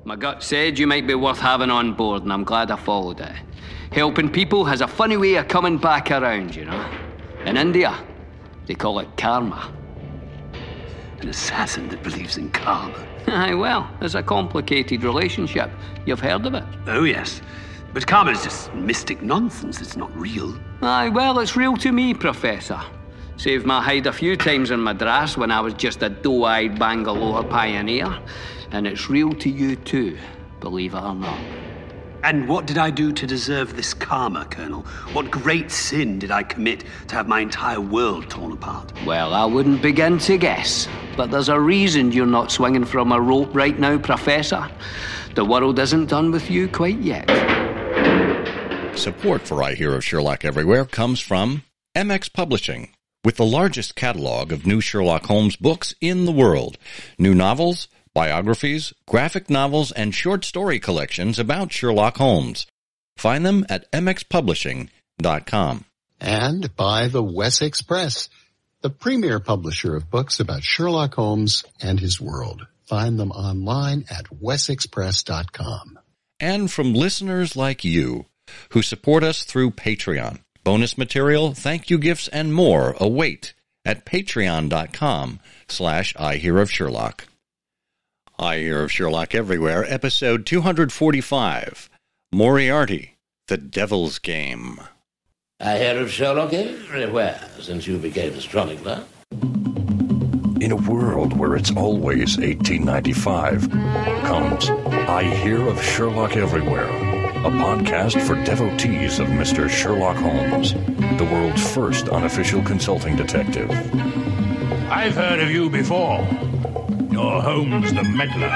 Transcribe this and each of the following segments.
My gut said you might be worth having on board, and I'm glad I followed it. Helping people has a funny way of coming back around, you know. In India, they call it karma. An assassin that believes in karma. Aye, well, it's a complicated relationship. You've heard of it? Oh, yes. But karma is just mystic nonsense. It's not real. Aye, well, it's real to me, Professor. Saved my hide a few times in Madras when I was just a doe-eyed Bangalore pioneer. And it's real to you too, believe it or not. And what did I do to deserve this karma, Colonel? What great sin did I commit to have my entire world torn apart? Well, I wouldn't begin to guess. But there's a reason you're not swinging from a rope right now, Professor. The world isn't done with you quite yet. Support for I Hear of Sherlock Everywhere comes from MX Publishing, with the largest catalog of new Sherlock Holmes books in the world. New novels, biographies, graphic novels, and short story collections about Sherlock Holmes. Find them at mxpublishing.com. And by the Wessex Press, the premier publisher of books about Sherlock Holmes and his world. Find them online at wessexpress.com. And from listeners like you, who support us through Patreon. Bonus material, thank you gifts, and more await at patreon.com/I Hear of Sherlock. I Hear of Sherlock Everywhere, episode 245, Moriarty, the Devil's Game. I hear of Sherlock everywhere since you became a chronicler. In a world where it's always 1895, comes I Hear of Sherlock Everywhere, a podcast for devotees of Mr. Sherlock Holmes, the world's first unofficial consulting detective. I've heard of you before. You're Holmes the meddler,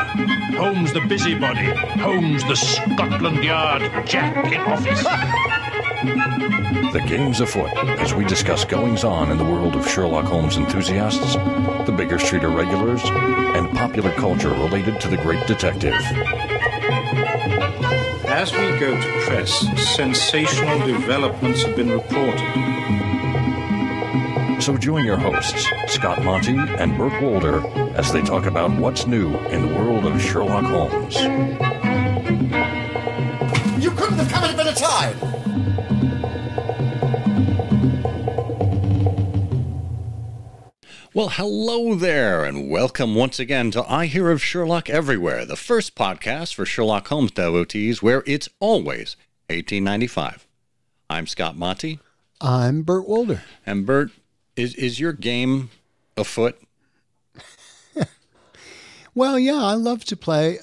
Holmes the busybody, Holmes the Scotland Yard Jack in office. The game's afoot as we discuss goings-on in the world of Sherlock Holmes enthusiasts, the Baker Street irregulars, and popular culture related to the great detective. As we go to press, sensational developments have been reported. So join your hosts, Scott Monty and Burt Wolder, as they talk about what's new in the world of Sherlock Holmes. You couldn't have come at a better time! Well, hello there, and welcome once again to I Hear of Sherlock Everywhere, the first podcast for Sherlock Holmes devotees where it's always 1895. I'm Scott Monty. I'm Burt Wolder. And Burt, is your game afoot? Well, yeah, I love to play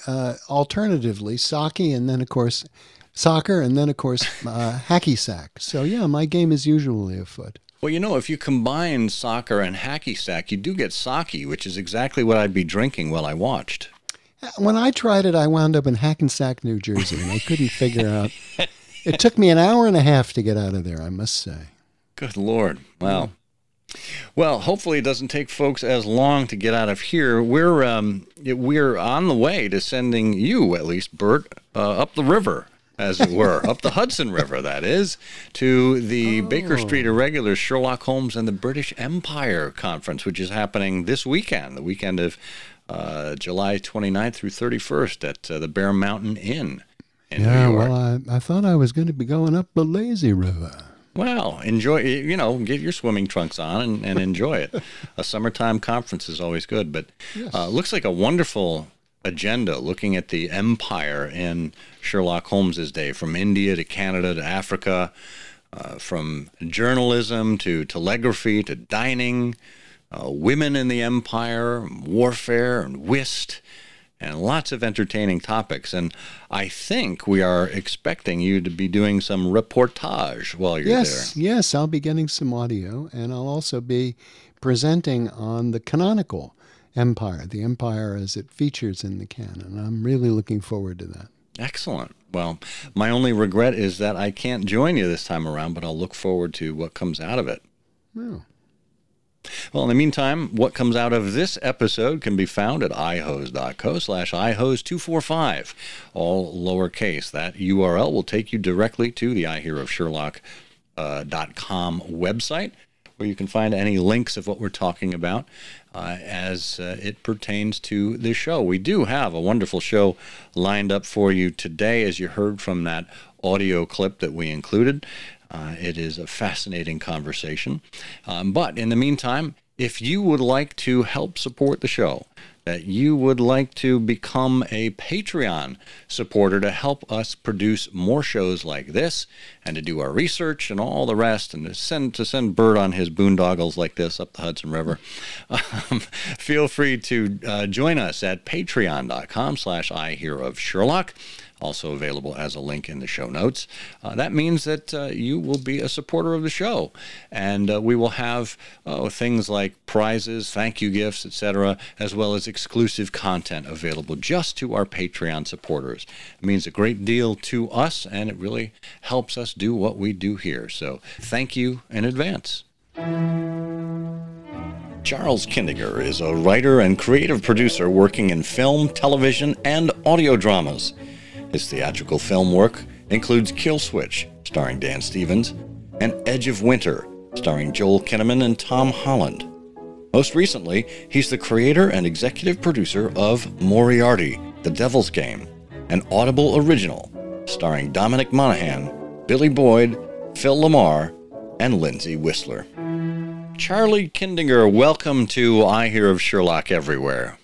alternatively soccer and then, of course, hacky sack. So, yeah, my game is usually afoot. Well, you know, if you combine soccer and hacky sack, you do get sake, which is exactly what I'd be drinking while I watched. When I tried it, I wound up in Hackensack, New Jersey, and I couldn't figure out. It took me an hour and a half to get out of there, I must say. Good Lord. Wow. Well, hopefully it doesn't take folks as long to get out of here. We're on the way to sending you, at least, Burt, up the river, as it were, up the Hudson River, that is, to the Baker Street Irregulars Sherlock Holmes and the British Empire Conference, which is happening this weekend, the weekend of July 29th through 31st at the Bear Mountain Inn in New York. Well, I thought I was going to be going up the lazy river. Well, enjoy, get your swimming trunks on and enjoy it. A summertime conference is always good, but yes. Looks like a wonderful agenda looking at the empire in Sherlock Holmes's day, from India to Canada to Africa, from journalism to telegraphy to dining, women in the empire, warfare and whist, and lots of entertaining topics. And I think we are expecting you to be doing some reportage while you're there. Yes, I'll be getting some audio, and I'll also be presenting on the canonical empire, the empire as it features in the canon. I'm really looking forward to that. Excellent. Well, my only regret is that I can't join you this time around, but I'll look forward to what comes out of it. Oh. Well, in the meantime, what comes out of this episode can be found at ihose.co/ihose245, all lowercase. That URL will take you directly to the iHearofSherlock.com website, where you can find any links of what we're talking about. as it pertains to the show. We do have a wonderful show lined up for you today, as you heard from that audio clip that we included. It is a fascinating conversation. But in the meantime, if you would like to help support the show, that you would like to become a Patreon supporter to help us produce more shows like this and to do our research and all the rest and to send Bert on his boondoggles like this up the Hudson River, feel free to join us at patreon.com/IHearOfSherlock. Also available as a link in the show notes. That means that you will be a supporter of the show, and we will have things like prizes, thank you gifts, etc., as well as exclusive content available just to our Patreon supporters. It means a great deal to us, and it really helps us do what we do here. So thank you in advance. Charles Kindinger is a writer and creative producer working in film, television, and audio dramas. His theatrical film work includes Kill Switch, starring Dan Stevens, and Edge of Winter, starring Joel Kinnaman and Tom Holland. Most recently, he's the creator and executive producer of Moriarty, The Devil's Game, an Audible original, starring Dominic Monaghan, Billy Boyd, Phil Lamar, and Lindsay Whisler. Charlie Kindinger, welcome to I Hear of Sherlock Everywhere.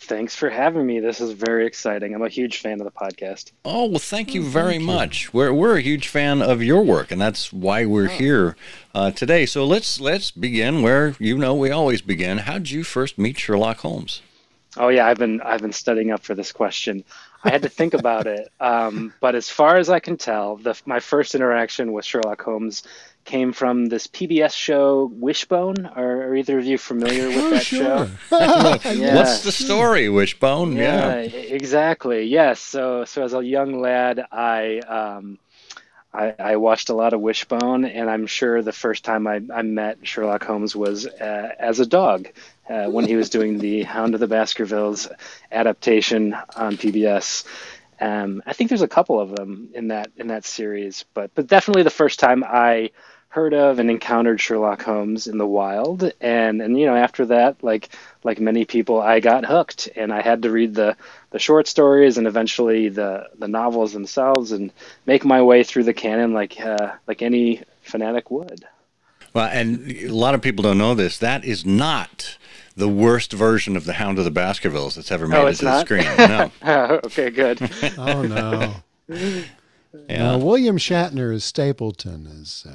Thanks for having me. This is very exciting. I'm a huge fan of the podcast. Oh, well, thank you very much. We're a huge fan of your work, and that's why we're here today. So let's begin where we always begin. How did you first meet Sherlock Holmes? Oh yeah, I've been studying up for this question. I had to think about it, but as far as I can tell, my first interaction with Sherlock Holmes came from this PBS show Wishbone. Are either of you familiar with that show? Yeah. What's the story, Wishbone? Yeah, exactly. Yes. So as a young lad, I watched a lot of Wishbone, and I'm sure the first time I met Sherlock Holmes was as a dog when he was doing the Hound of the Baskervilles adaptation on PBS. I think there's a couple of them in that series, but definitely the first time I heard of and encountered Sherlock Holmes in the wild, and after that, like many people, I got hooked, and I had to read the short stories and eventually the novels themselves and make my way through the canon like any fanatic would. Well, and a lot of people don't know this. That is not the worst version of the Hound of the Baskervilles that's ever made it to the screen. No. Okay, good. Oh no. Yeah. William Shatner as Stapleton is.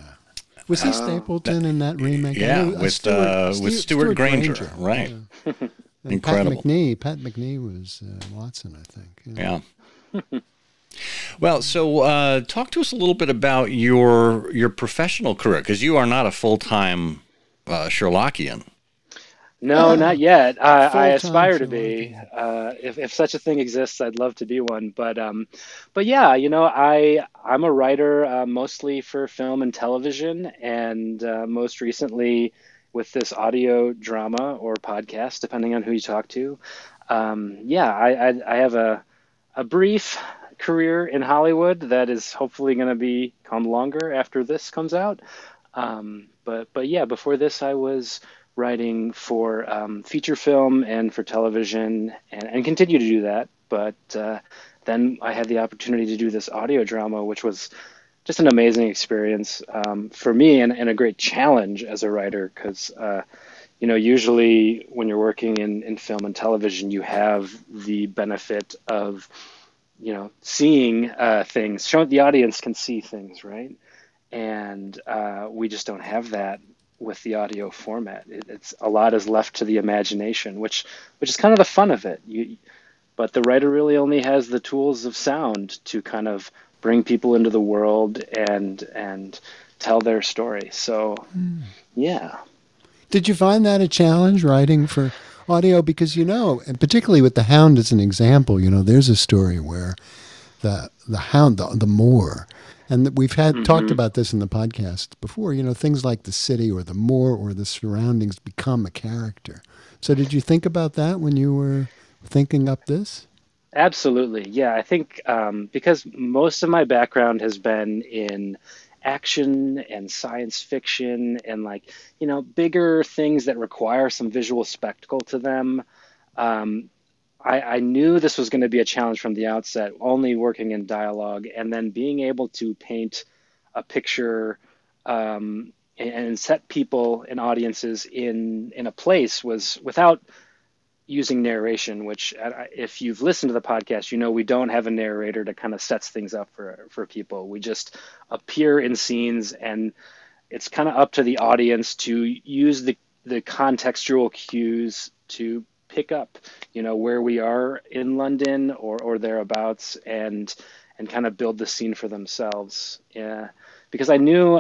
Was he Stapleton in that remake? Yeah, with Stuart Granger, right? Yeah. Incredible. Pat McNee was Watson, I think. Yeah. Well, so talk to us a little bit about your professional career, because you are not a full-time Sherlockian. No, not yet. I aspire to be. If such a thing exists, I'd love to be one. But yeah, I'm a writer mostly for film and television, and most recently with this audio drama or podcast, depending on who you talk to. I have a brief career in Hollywood that is hopefully going to become longer after this comes out. But yeah, before this, I was writing for feature film and for television, and continue to do that. But then I had the opportunity to do this audio drama, which was just an amazing experience for me, and a great challenge as a writer, because usually when you're working in film and television, you have the benefit of seeing things. The audience can see things, right? And we just don't have that with the audio format. It's a lot is left to the imagination, which is kind of the fun of it. But the writer really only has the tools of sound to kind of bring people into the world and tell their story. So, yeah. Did you find that a challenge, writing for audio? Because, and particularly with the Hound as an example, there's a story where the Hound, the Moor, and we've talked about this in the podcast before, things like the city or the moor or the surroundings become a character. So did you think about that when you were thinking up this? Absolutely. Yeah, I think because most of my background has been in action and science fiction and like, you know, bigger things that require some visual spectacle to them. I knew this was going to be a challenge from the outset, only working in dialogue, and then being able to paint a picture and set people and audiences in a place was without using narration, which if you've listened to the podcast, you know we don't have a narrator that kind of sets things up for people. We just appear in scenes, and it's kind of up to the audience to use the contextual cues to pick up, you know, where we are in London or thereabouts, and kind of build the scene for themselves. Yeah, because I knew,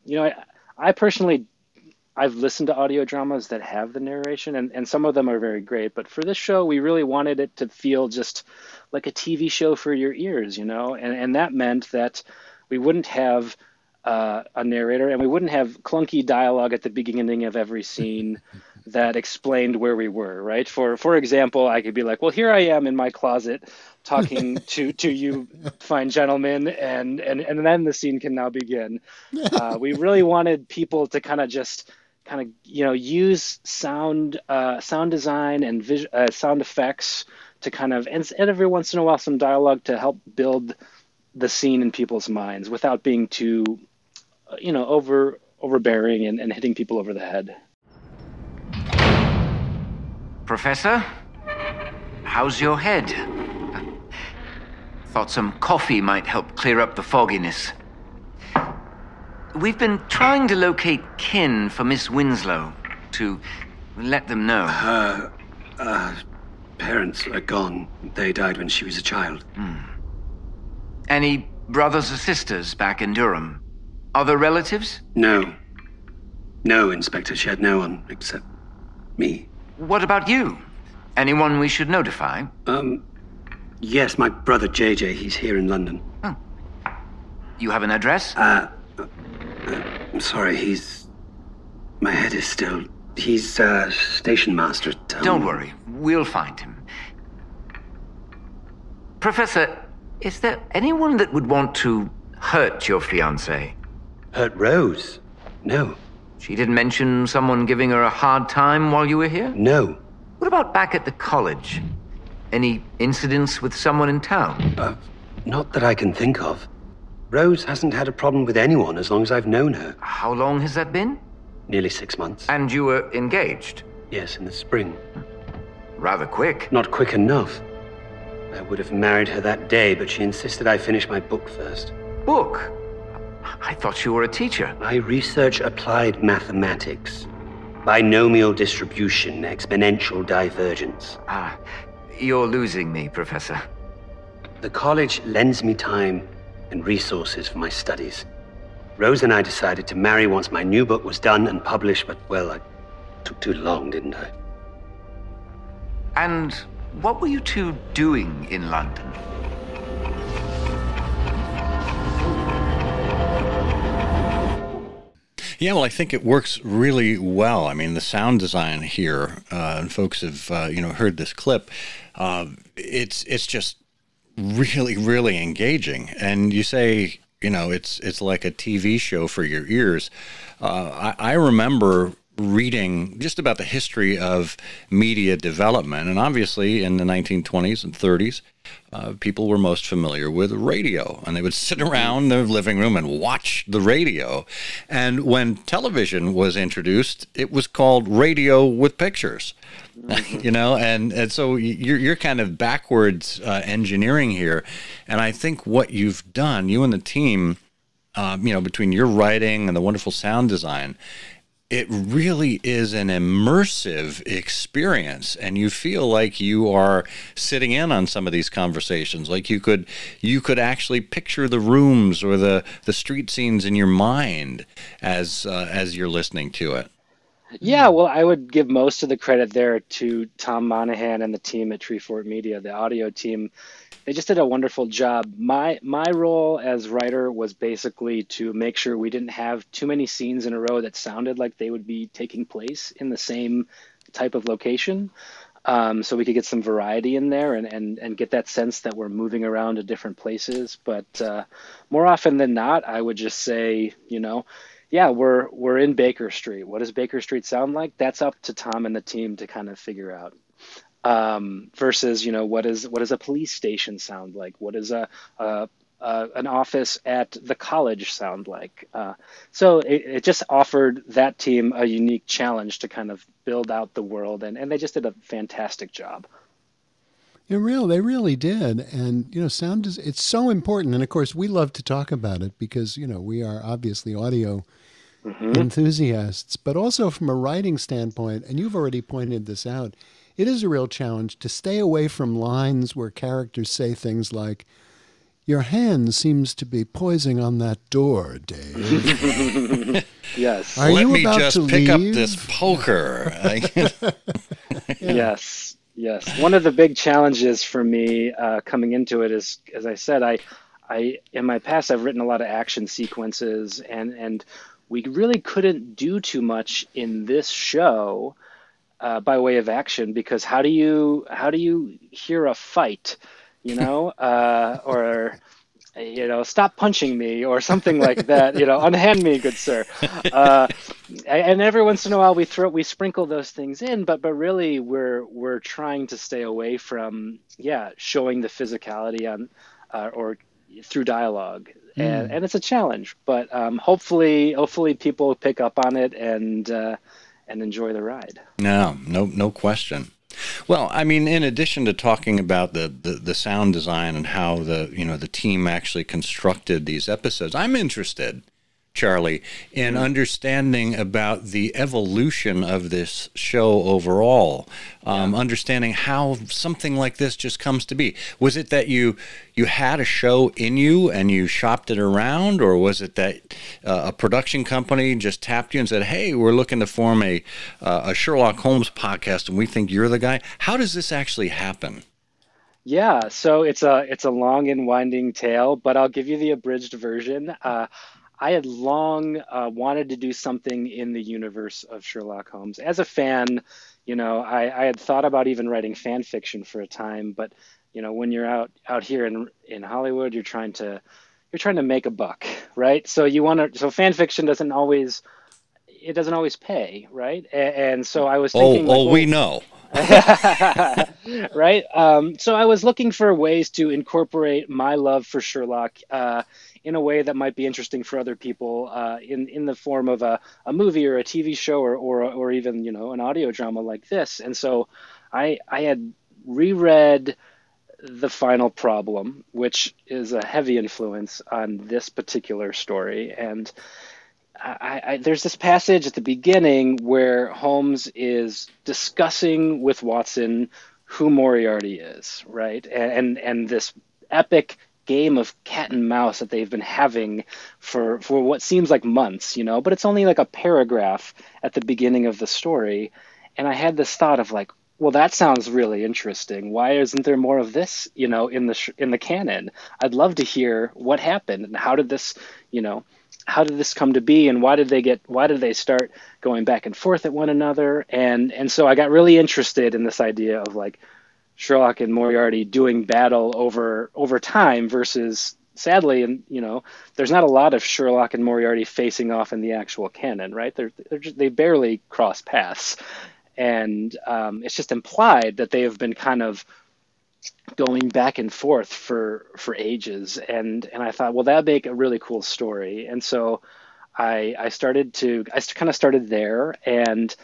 you know, I personally, I've listened to audio dramas that have the narration, and some of them are very great. But for this show, we really wanted it to feel just like a TV show for your ears, you know, and that meant that we wouldn't have a narrator, and we wouldn't have clunky dialogue at the beginning of every scene that explained where we were, right? For example, I could be like, well, here I am in my closet talking to you fine gentlemen, and then the scene can now begin. We really wanted people to kind of you know, use sound design and sound effects to kind of, and every once in a while some dialogue to help build the scene in people's minds without being too, you know, overbearing and hitting people over the head. Professor, how's your head? Thought some coffee might help clear up the fogginess. We've been trying to locate kin for Miss Winslow, to let them know. Her parents are gone. They died when she was a child. Any brothers or sisters back in Durham? Other relatives? No, Inspector. She had no one except me. What about you? Anyone we should notify? Yes, my brother JJ. He's here in London. Oh. You have an address? I'm sorry, my head is still... He's station master at... Don't worry, we'll find him. Professor, is there anyone that would want to hurt your fiancée? Hurt Rose? No. She didn't mention someone giving her a hard time while you were here? No. What about back at the college? Any incidents with someone in town? Not that I can think of. Rose hasn't had a problem with anyone as long as I've known her. How long has that been? Nearly 6 months. And you were engaged? Yes, in the spring. Rather quick. Not quick enough. I would have married her that day, but she insisted I finish my book first. Book? I thought you were a teacher. I research applied mathematics. Binomial distribution, exponential divergence. You're losing me, Professor. The college lends me time and resources for my studies. Rose and I decided to marry once my new book was done and published, but, well, I took too long, didn't I? And what were you two doing in London? Yeah, well, I think it works really well. I mean, the sound design here, and folks have heard this clip. It's just really, really engaging. And you say, it's like a TV show for your ears. I remember reading just about the history of media development, and obviously in the 1920s and 30s, people were most familiar with radio, and they would sit around their living room and watch the radio. And when television was introduced, it was called radio with pictures. And so you're kind of backwards engineering here. And I think what you've done, you and the team, between your writing and the wonderful sound design, it really is an immersive experience, and you feel like you are sitting in on some of these conversations. Like you could actually picture the rooms or the street scenes in your mind as you're listening to it. Yeah, well, I would give most of the credit there to Tom Monahan and the team at Treefort Media, the audio team. They just did a wonderful job. My role as writer was basically to make sure we didn't have too many scenes in a row that sounded like they would be taking place in the same type of location. so we could get some variety in there and get that sense that we're moving around to different places. But more often than not, I would just say, yeah, we're in Baker Street. What does Baker Street sound like? That's up to Tom and the team to kind of figure out. Versus, what does a police station sound like? What does an office at the college sound like? So it just offered that team a unique challenge to kind of build out the world, and they just did a fantastic job. They really did. And, sound it's so important. And of course, we love to talk about it because, we are obviously audio enthusiasts, but also from a writing standpoint, and you've already pointed this out, it is a real challenge to stay away from lines where characters say things like, "Your hand seems to be poising on that door, Dave." Yes. Are you about just to pick up leave? this poker. Yeah. Yes. One of the big challenges for me coming into it is, as I said, I in my past I've written a lot of action sequences, and we really couldn't do too much in this show by way of action, because how do you hear a fight, or stop punching me or something like that, unhand me, good sir. And every once in a while we sprinkle those things in, but really we're trying to stay away from showing the physicality on or through dialogue, and it's a challenge, but hopefully people pick up on it and enjoy the ride. No question. Well, I mean, in addition to talking about the sound design and how the team actually constructed these episodes, I'm interested, Charlie, in understanding about the evolution of this show overall, understanding how something like this just comes to be. Was it that you had a show in you and you shopped it around, or was it that a production company just tapped you and said, "Hey, we're looking to form a Sherlock Holmes podcast, and we think you're the guy"? How does this actually happen? Yeah, so it's a long and winding tale, but I'll give you the abridged version. I had long wanted to do something in the universe of Sherlock Holmes. As a fan, I had thought about even writing fan fiction for a time, but when you're out here in Hollywood, you're trying to make a buck, right? So so fan fiction doesn't always pay, right? And so I was thinking, we know. Right. So I was looking for ways to incorporate my love for Sherlock in a way that might be interesting for other people, in the form of a movie or a TV show or even an audio drama like this. And so I had reread The Final Problem, which is a heavy influence on this particular story. And there's this passage at the beginning where Holmes is discussing with Watson who Moriarty is, right? And this epic game of cat and mouse that they've been having for what seems like months, but it's only like a paragraph at the beginning of the story. And I had this thought of like, well, that sounds really interesting. Why isn't there more of this, in the canon? I'd love to hear what happened and how did this come to be, and why did they start going back and forth at one another? And so I got really interested in this idea of like Sherlock and Moriarty doing battle over time versus, sadly, and there's not a lot of Sherlock and Moriarty facing off in the actual canon, right? They barely cross paths, and it's just implied that they have been kind of going back and forth for ages, and I thought, well, that'd make a really cool story. And so I kind of started there, and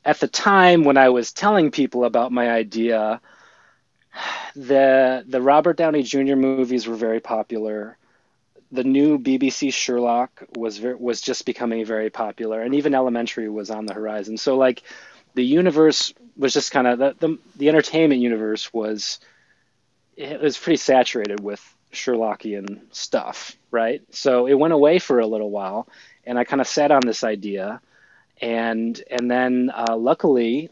at the time when I was telling people about my idea, the Robert Downey Jr. movies were very popular. The new BBC Sherlock was just becoming very popular, and even Elementary was on the horizon. So like the universe was just kind of the entertainment universe was pretty saturated with Sherlockian stuff, right? So it went away for a little while, and I kind of sat on this idea, and then luckily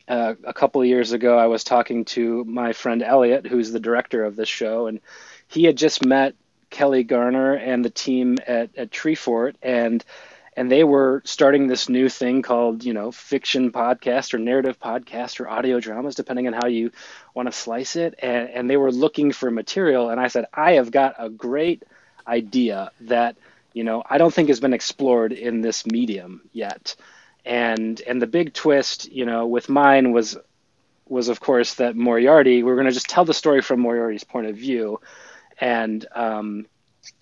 a couple of years ago I was talking to my friend Elliot, who's the director of this show, and he had just met Kelly Garner and the team at Treefort, and and they were starting this new thing called, fiction podcast or narrative podcast or audio dramas, depending on how you want to slice it. And they were looking for material. And I said, I have got a great idea that, I don't think has been explored in this medium yet. And the big twist, with mine was of course that Moriarty, we're going to just tell the story from Moriarty's point of view, and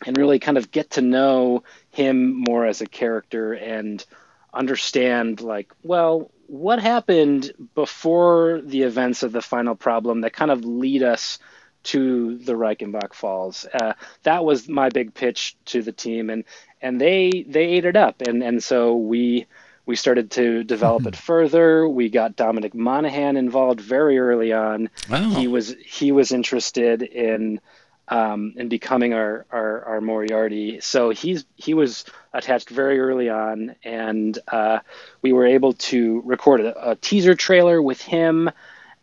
really kind of get to know him more as a character and understand, like, well, what happened before the events of the final problem that kind of lead us to the Reichenbach Falls. That was my big pitch to the team, and they ate it up, and so we started to develop it further. We got Dominic Monaghan involved very early on. Wow. He was interested in becoming our Moriarty. So he was attached very early on, and we were able to record a teaser trailer with him,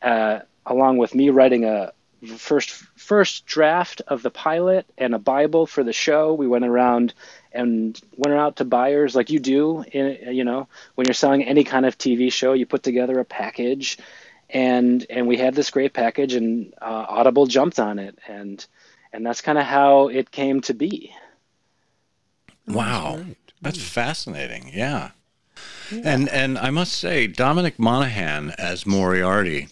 along with me writing a first draft of the pilot and a Bible for the show. We went out to buyers like you do, when you're selling any kind of TV show, you put together a package, and we had this great package, and Audible jumped on it, and that's kind of how it came to be. Wow, that's fascinating. Yeah. And I must say, Dominic Monaghan as Moriarty,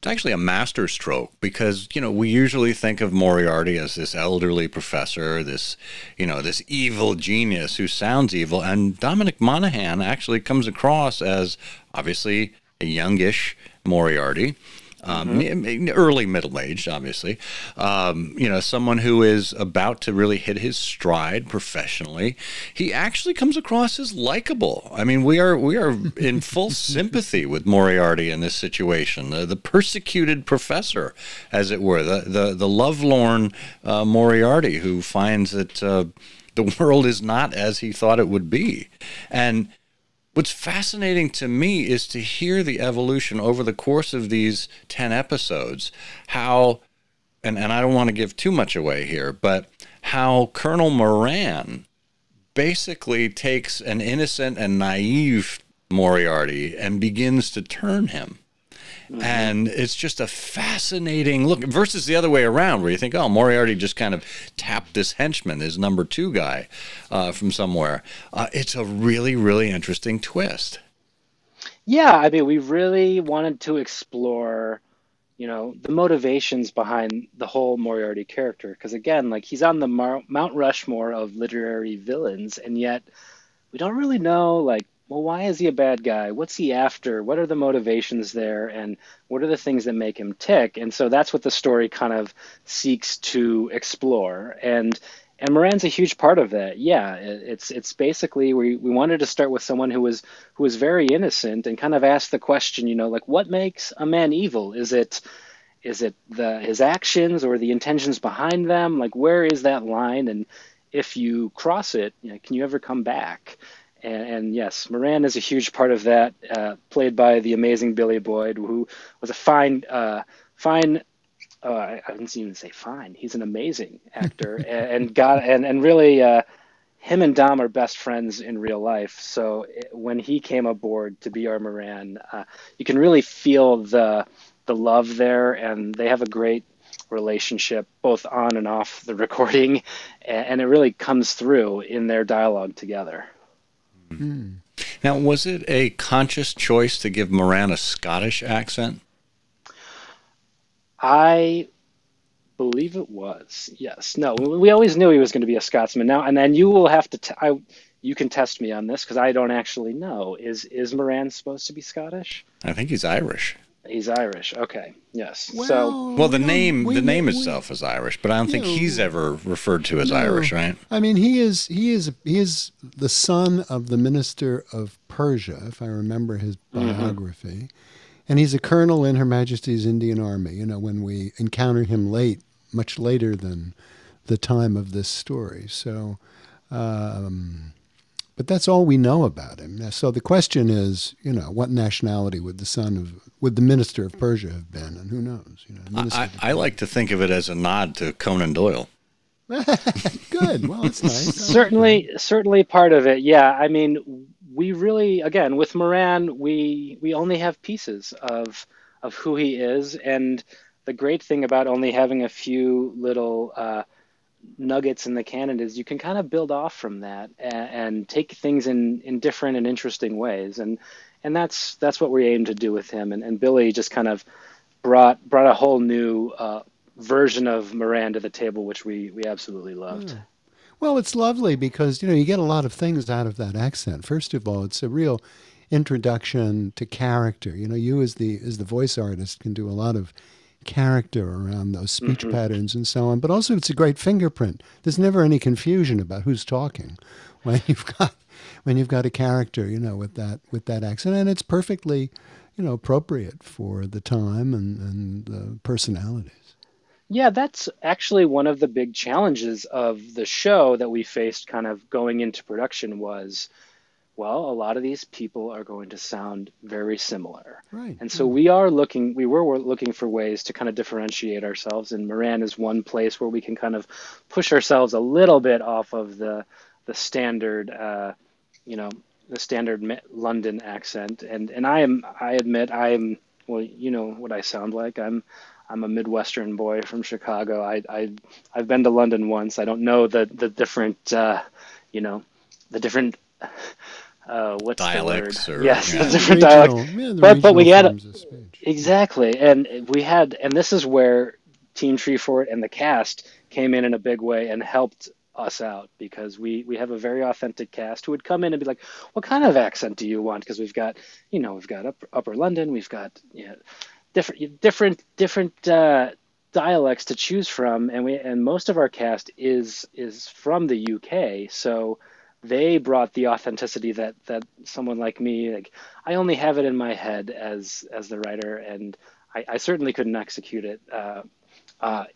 it's actually a masterstroke, because, we usually think of Moriarty as this elderly professor, this evil genius who sounds evil. And Dominic Monaghan actually comes across as obviously a youngish Moriarty, early middle-aged, obviously, someone who is about to really hit his stride professionally. He actually comes across as likable. I mean, we are in full sympathy with Moriarty in this situation, the persecuted professor, as it were, the lovelorn Moriarty who finds that the world is not as he thought it would be. And what's fascinating to me is to hear the evolution over the course of these 10 episodes, how, and I don't want to give too much away here, but how Colonel Moran basically takes an innocent and naive Moriarty and begins to turn him. And it's just a fascinating look versus the other way around, where you think, oh, Moriarty just kind of tapped this henchman, his number 2 guy from somewhere. It's a really, really interesting twist. Yeah, I mean, we really wanted to explore, the motivations behind the whole Moriarty character. Because again, like, he's on the Mount Rushmore of literary villains, and yet we don't really know, like, well, why is he a bad guy? What's he after? What are the motivations there? And what are the things that make him tick? And so that's what the story kind of seeks to explore. And Moran's a huge part of that. Yeah, it's basically, we wanted to start with someone who was very innocent and kind of ask the question, like, what makes a man evil? Is it his actions or the intentions behind them? Like, where is that line? And if you cross it, can you ever come back? And yes, Moran is a huge part of that, played by the amazing Billy Boyd, who was a fine, I didn't even say fine. He's an amazing actor, and really, him and Dom are best friends in real life. So when he came aboard to be our Moran, you can really feel the love there, and they have a great relationship both on and off the recording, and it really comes through in their dialogue together. Now, was it a conscious choice to give Moran a Scottish accent? I believe it was. Yes. No, we always knew he was going to be a Scotsman. Now, and then you will have to. You can test me on this because I don't actually know. Is Moran supposed to be Scottish? I think he's Irish. He's Irish. Okay. Yes. Well, the name itself is Irish, but I don't think he's ever referred to as Irish, right? I mean, he is the son of the minister of Persia, if I remember his biography, and he's a colonel in Her Majesty's Indian Army. When we encounter him much later than the time of this story. So, but that's all we know about him. So the question is, what nationality would the minister of Persia have been, and who knows? I like to think of it as a nod to Conan Doyle. Good. Well, it's nice. Certainly part of it. Yeah. I mean, we really, again, with Moran, we only have pieces of who he is. And the great thing about only having a few little nuggets in the canon is you can kind of build off from that and take things in different and interesting ways. And that's what we aim to do with him. And Billy just kind of brought a whole new version of Moran to the table, which we absolutely loved. Yeah. Well, it's lovely because, you get a lot of things out of that accent. First of all, it's a real introduction to character. You as the voice artist can do a lot of character around those speech patterns and so on, but also it's a great fingerprint. There's never any confusion about who's talking when you've got a character, with that accent, and it's perfectly, appropriate for the time and the personalities. Yeah, that's actually one of the big challenges of the show that we faced kind of going into production was, well, a lot of these people are going to sound very similar. Right. And so we were looking for ways to kind of differentiate ourselves. And Moran is one place where we can kind of push ourselves a little bit off of the standard, the standard London accent. And I admit, well, you know what I sound like. I'm a Midwestern boy from Chicago. I've been to London once. I don't know the different, the different, what's dialects the word? Or, yes, yeah. the different dialects. Yeah, but we had exactly, and this is where Team Treefort and the cast came in a big way and helped us out, because we have a very authentic cast who would come in and be like, what kind of accent do you want? Because we've got upper London, we've got different dialects to choose from, and most of our cast is from the UK, so they brought the authenticity that someone like me, like, I only have it in my head as the writer, and I certainly couldn't execute it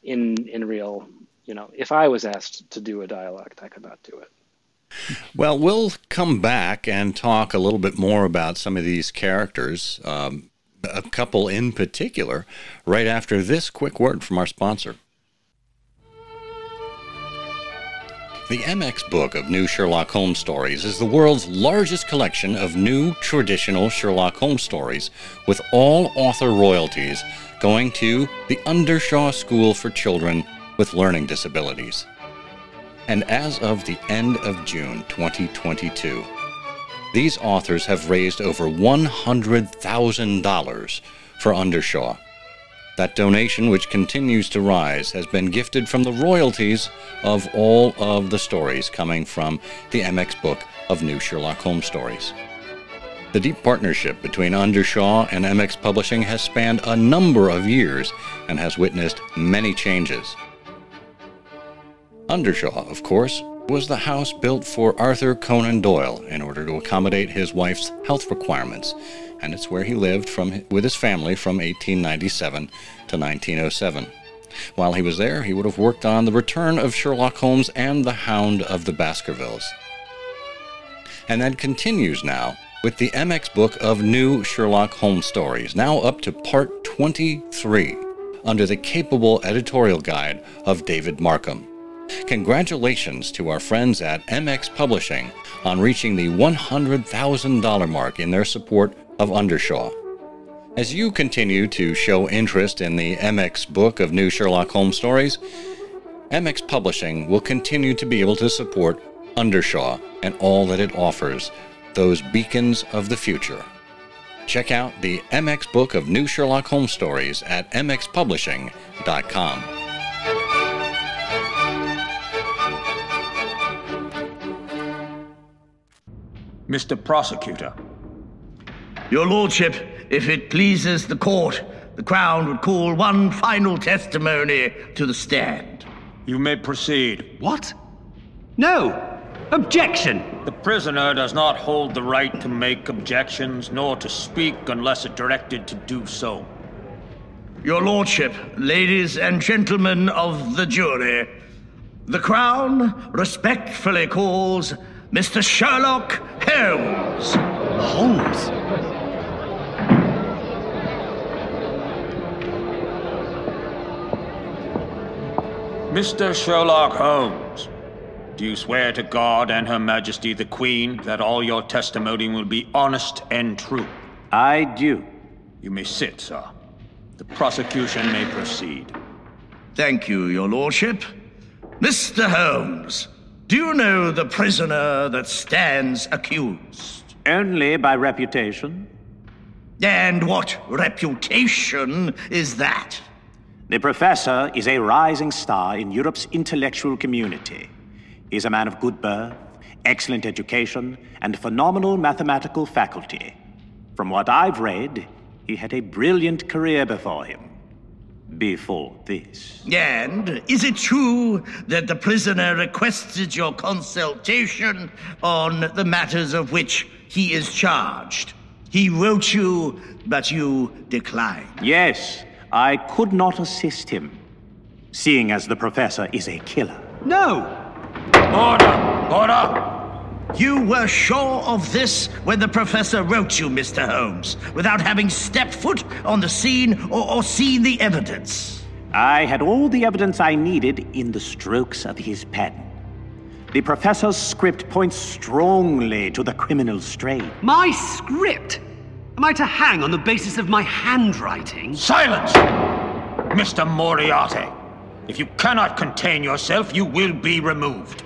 in real. If I was asked to do a dialect, I could not do it. Well, we'll come back and talk a little bit more about some of these characters, a couple in particular, right after this quick word from our sponsor. The MX Book of New Sherlock Holmes Stories is the world's largest collection of new traditional Sherlock Holmes stories, with all author royalties going to the Undershaw School for Children with Learning Disabilities. And as of the end of June 2022, these authors have raised over $100,000 for Undershaw. That donation, which continues to rise, has been gifted from the royalties of all of the stories coming from the MX Book of New Sherlock Holmes Stories. The deep partnership between Undershaw and MX Publishing has spanned a number of years and has witnessed many changes. Undershaw, of course, was the house built for Arthur Conan Doyle in order to accommodate his wife's health requirements, and it's where he lived with his family from 1897 to 1907. While he was there, he would have worked on The Return of Sherlock Holmes and The Hound of the Baskervilles. And that continues now with the MX Book of New Sherlock Holmes Stories, now up to part 23, under the capable editorial guide of David Markham. Congratulations to our friends at MX Publishing on reaching the $100,000 mark in their support of Undershaw. As you continue to show interest in the MX Book of New Sherlock Holmes Stories, MX Publishing will continue to be able to support Undershaw and all that it offers, those beacons of the future. Check out the MX Book of New Sherlock Holmes Stories at mxpublishing.com. Mr. Prosecutor. Your Lordship, if it pleases the court, the Crown would call one final testimony to the stand. You may proceed. What? No! Objection! The prisoner does not hold the right to make objections, nor to speak unless directed to do so. Your Lordship, ladies and gentlemen of the jury, the Crown respectfully calls Mr. Sherlock Holmes. Holmes? Mr. Sherlock Holmes, do you swear to God and Her Majesty the Queen that all your testimony will be honest and true? I do. You may sit, sir. The prosecution may proceed. Thank you, your lordship. Mr. Holmes, do you know the prisoner that stands accused? Only by reputation. And what reputation is that? The professor is a rising star in Europe's intellectual community. He is a man of good birth, excellent education, and phenomenal mathematical faculty. From what I've read, he had a brilliant career before him. Before this. And is it true that the prisoner requested your consultation on the matters of which he is charged? He wrote you, but you declined. Yes, I could not assist him, seeing as the professor is a killer. No! Order! Order! You were sure of this when the professor wrote you, Mr. Holmes, without having stepped foot on the scene or seen the evidence. I had all the evidence I needed in the strokes of his pen. The professor's script points strongly to the criminal strain. My script? Am I to hang on the basis of my handwriting? Silence! Mr. Moriarty, if you cannot contain yourself, you will be removed.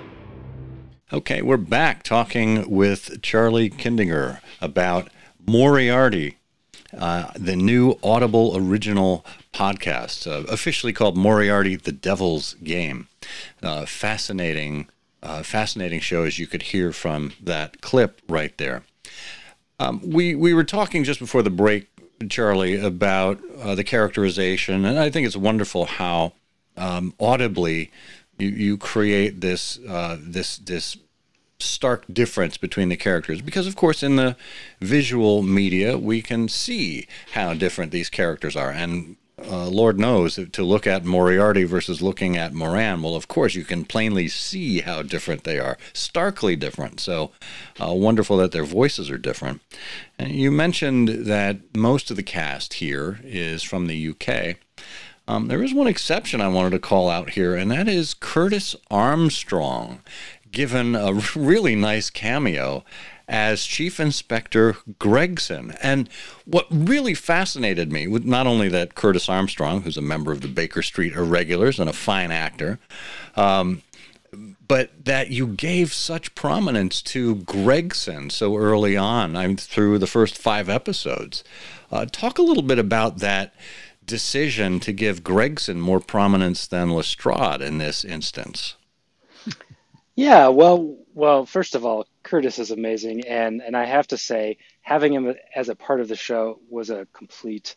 Okay, we're back talking with Charlie Kindinger about Moriarty, the new Audible original podcast, officially called Moriarty, the Devil's Game. Fascinating show, as you could hear from that clip right there. We were talking just before the break, Charlie, about the characterization, and I think it's wonderful how audibly you create this stark difference between the characters, because of course in the visual media we can see how different these characters are, and Lord knows, to look at Moriarty versus looking at Moran, well, of course you can plainly see how different they are, starkly different. So wonderful that their voices are different. And you mentioned that most of the cast here is from the UK. There is one exception I wanted to call out here, and that is Curtis Armstrong, given a really nice cameo as Chief Inspector Gregson. And what really fascinated me, with not only that Curtis Armstrong, who's a member of the Baker Street Irregulars and a fine actor, but that you gave such prominence to Gregson so early on, through the first 5 episodes. Talk a little bit about that decision to give Gregson more prominence than Lestrade in this instance. Yeah, well, first of all, Curtis is amazing, and I have to say, having him as a part of the show was a complete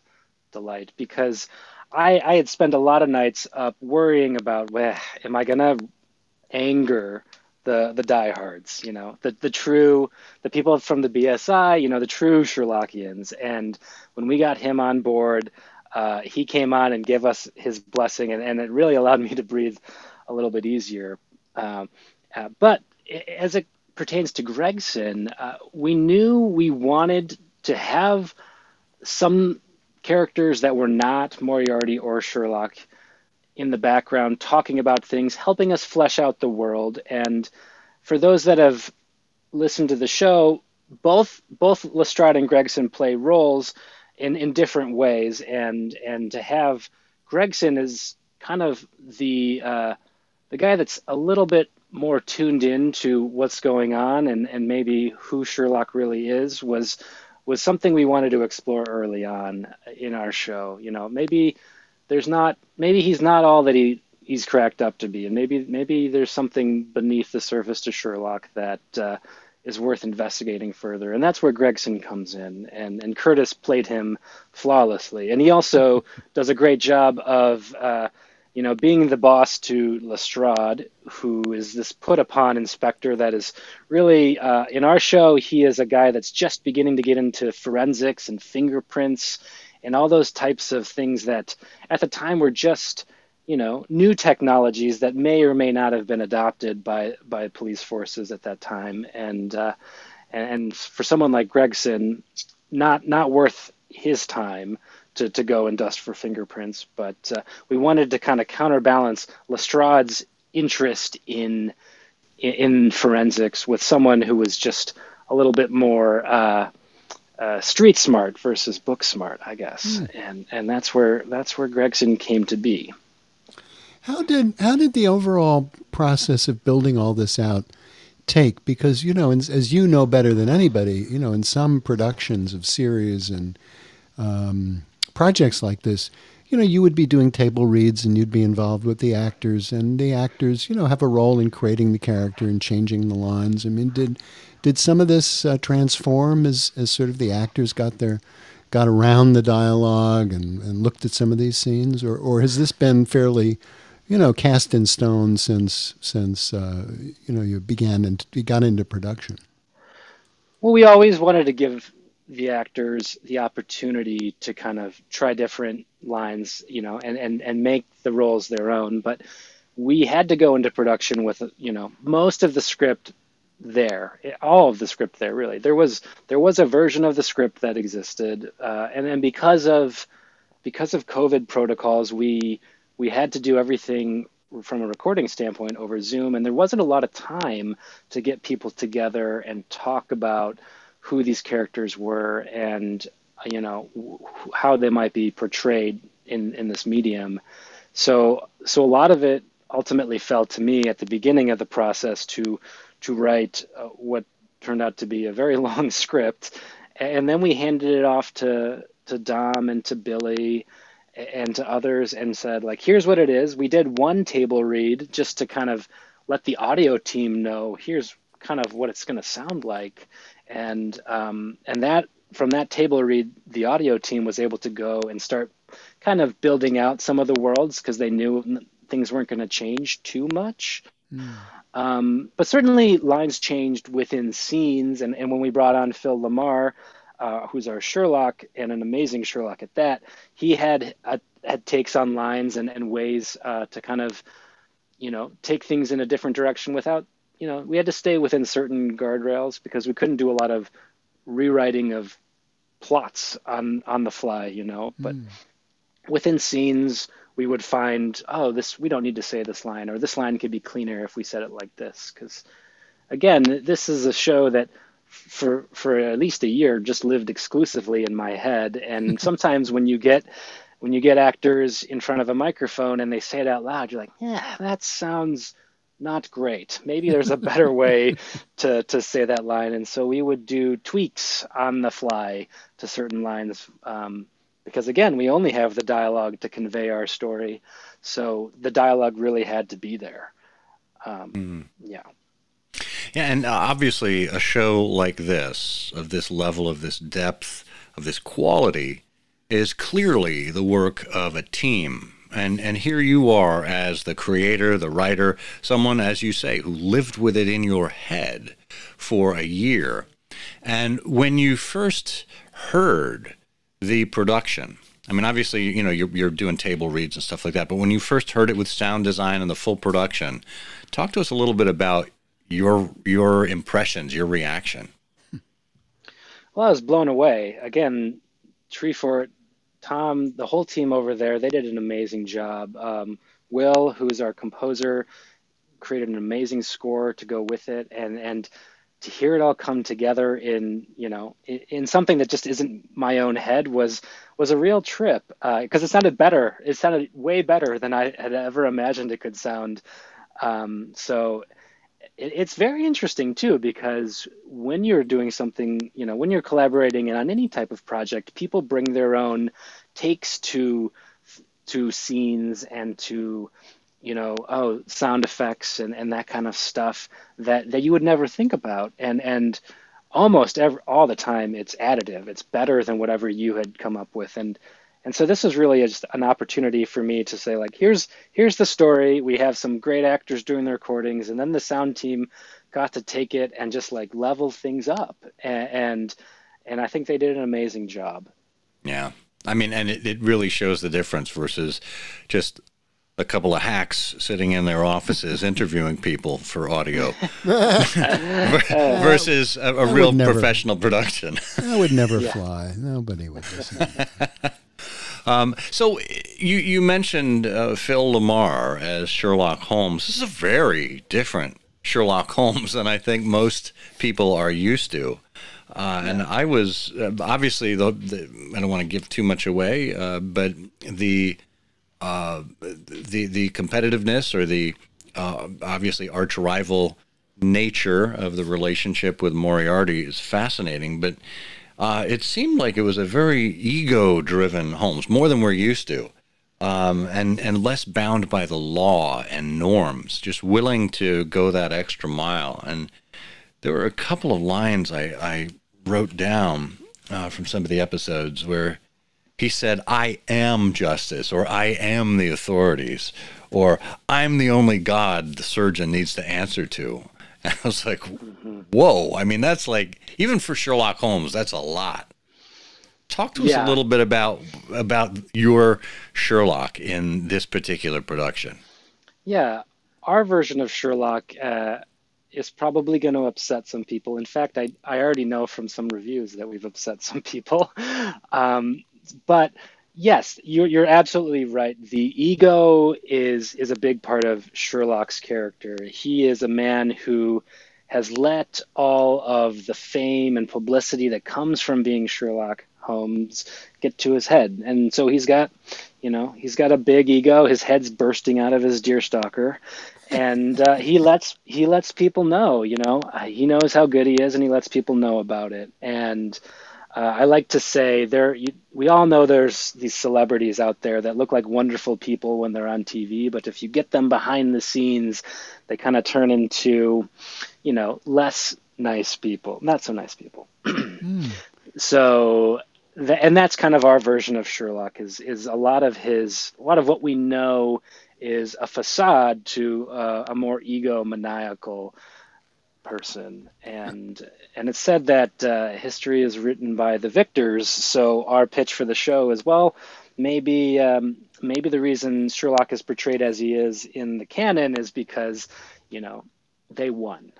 delight, because I had spent a lot of nights up worrying about, well, am I gonna anger the diehards, the people from the BSI, the true Sherlockians. And when we got him on board, he came on and gave us his blessing, and it really allowed me to breathe a little bit easier. But as it pertains to Gregson, we knew we wanted to have some characters that were not Moriarty or Sherlock in the background, talking about things, helping us flesh out the world. And for those that have listened to the show, both Lestrade and Gregson play roles in different ways. And to have Gregson as kind of the guy that's a little bit more tuned in to what's going on and maybe who Sherlock really is was something we wanted to explore early on in our show. Maybe he's not all that he's cracked up to be, and maybe there's something beneath the surface to Sherlock that is worth investigating further. And that's where Gregson comes in, and Curtis played him flawlessly. And he also does a great job of being the boss to Lestrade, who is this put-upon inspector that is really, in our show, he is a guy that's just beginning to get into forensics and fingerprints and all those types of things that at the time were just, new technologies that may or may not have been adopted by police forces at that time. And for someone like Gregson, not worth his time to go and dust for fingerprints. But we wanted to kind of counterbalance Lestrade's interest in forensics with someone who was just a little bit more street smart versus book smart, I guess. And that's where Gregson came to be. How did the overall process of building all this out take? Because, as you know better than anybody, in some productions of series and projects like this, you would be doing table reads and you'd be involved with the actors, and the actors, have a role in creating the character and changing the lines. I mean, did some of this transform as sort of the actors got around the dialogue and looked at some of these scenes, or has this been fairly, cast in stone since you got into production? Well, we always wanted to give the actors the opportunity to kind of try different lines, and make the roles their own. But we had to go into production with, most of the script there, all of the script there, really. There was a version of the script that existed. And then because of COVID protocols, we had to do everything from a recording standpoint over Zoom. And there wasn't a lot of time to get people together and talk about who these characters were and, how they might be portrayed in this medium. So a lot of it ultimately fell to me at the beginning of the process to write what turned out to be a very long script. And then we handed it off to Dom and to Billy and to others and said, like, here's what it is. We did one table read just to kind of let the audio team know, here's kind of what it's going to sound like. And that from that table read, the audio team was able to go and start kind of building out some of the worlds because they knew things weren't going to change too much. But certainly lines changed within scenes. And when we brought on Phil Lamar, who's our Sherlock and an amazing Sherlock at that, he had takes on lines and ways to kind of, take things in a different direction without, we had to stay within certain guardrails because we couldn't do a lot of rewriting of plots on the fly, but within scenes we would find, we don't need to say this line, or this line could be cleaner if we said it like this. Because again, this is a show that for at least a year just lived exclusively in my head. And sometimes when you get actors in front of a microphone and they say it out loud, you're like, yeah, that sounds not great. Maybe there's a better way to say that line. And so we would do tweaks on the fly to certain lines because, again, we only have the dialogue to convey our story. So the dialogue really had to be there. Yeah. Yeah, and obviously a show like this, of this level, of this depth, of this quality, is clearly the work of a team. And here you are as the creator, the writer, someone, as you say, who lived with it in your head for a year. And when you first heard the production, I mean, obviously, you're doing table reads and stuff like that, but when you first heard it with sound design and the full production, talk to us a little bit about your impressions, your reaction. Well, I was blown away. Again, Treefort, Tom, the whole team over there, they did an amazing job. Will, who is our composer, created an amazing score to go with it, and to hear it all come together in something that just isn't my own head was a real trip because it sounded better. It sounded way better than I had ever imagined it could sound. So it's very interesting too, because when you're doing something, when you're collaborating on any type of project, people bring their own takes to scenes and to, sound effects and that kind of stuff that you would never think about. And almost all the time it's additive. It's better than whatever you had come up with. And so this is really just an opportunity for me to say, like, here's the story. We have some great actors doing the recordings, and then the sound team got to take it and just like level things up. And I think they did an amazing job. Yeah. I mean, and it really shows the difference versus just a couple of hacks sitting in their offices interviewing people for audio versus a real professional production. That would never fly. Nobody would listen to that. So you mentioned Phil Lamar as Sherlock Holmes. This is a very different Sherlock Holmes than I think most people are used to. And I was obviously I don't want to give too much away, but the competitiveness or the obviously arch rival nature of the relationship with Moriarty is fascinating. But it seemed like it was a very ego-driven Holmes, more than we're used to. And less bound by the law and norms, just willing to go that extra mile. And there were a couple of lines I wrote down from some of the episodes where he said, "I am justice," or "I am the authorities," or "I'm the only God the surgeon needs to answer to." And I was like, whoa. I mean, that's like, even for Sherlock Holmes, that's a lot. Talk to us a little bit about your Sherlock in this particular production. Yeah, our version of Sherlock is probably going to upset some people. In fact, I already know from some reviews that we've upset some people. But yes, you're absolutely right. The ego is a big part of Sherlock's character. He is a man who has let all of the fame and publicity that comes from being Sherlock Holmes get to his head. And so he's got a big ego. His head's bursting out of his deerstalker. And he lets people know, he knows how good he is, and he lets people know about it. And I like to say we all know there's these celebrities out there that look like wonderful people when they're on TV, but if you get them behind the scenes, they kind of turn into, less nice people, not so nice people. So, and that's kind of our version of Sherlock is a lot of what we know is a facade to a more egomaniacal person. And it's said that history is written by the victors. So our pitch for the show is, well, maybe the reason Sherlock is portrayed as he is in the canon is because, they won.